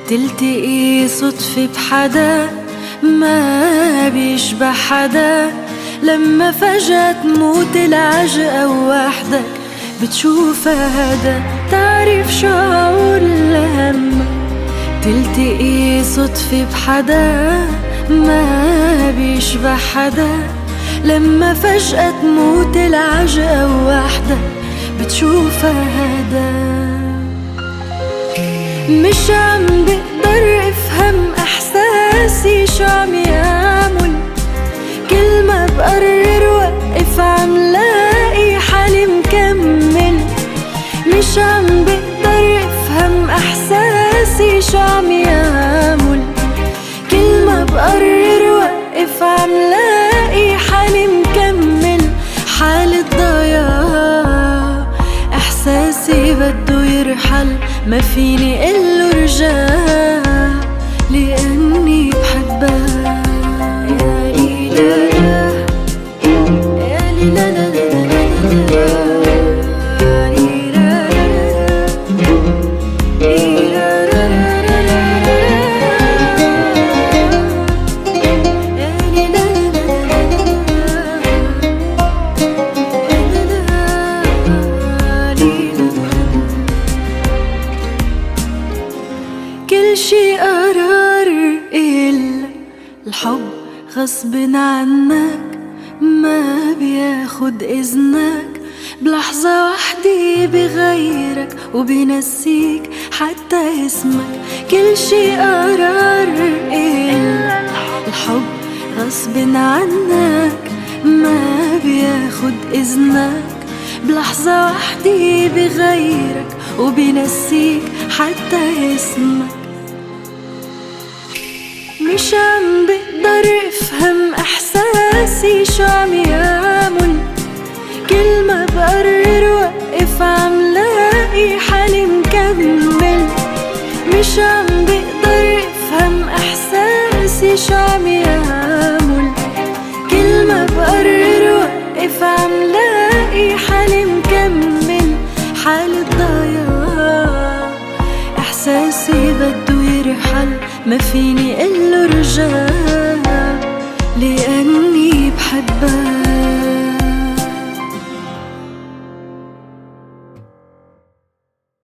تلتقي صدفة بحدا ما بيشبه حدا، لما فجأة تموت العجقة ووحدك بتشوفها هدا. تعرف شعور لما تلتقي صدفة بحدا ما بيشبه حدا، لما فجأة تموت العجقة ووحدك بتشوفها هدا. مش عم بقدر افهم احساسي شو عم يعمل، كل ما بقرر وقف عم لاقي حالي مكمل. مش عم بقدر افهم احساسي شو عم يعمل، كل ما بقرر وقف عم لاقي حالي مكمل. حالة ضياع احساسي بده يرحل، ما فيني قله رجع لأني بحبها. يا ليلى يا ليلى لا لا كل شي قرار إلا الحب غصب عنك، ما بياخد إذنك بلحظة وحدة بغيرك وبينسيك حتى اسمك. كل شي قرار إلا الحب غصب عنك، ما بياخد إذنك بلحظة وحدة بغيرك وبينسيك حتى اسمك. مش عم بقدر افهم احساسي شو عم يعمل، كل ما بقرر وقف عم لاقي حالي مكمل. مش عم بقدر افهم احساسي شو عم يعمل، كل ما بقرر وقف عم لاقي حالي مكمل. حالة ضياع احساسي بده يرحل، ما فيني قله رجع لأني بحبها.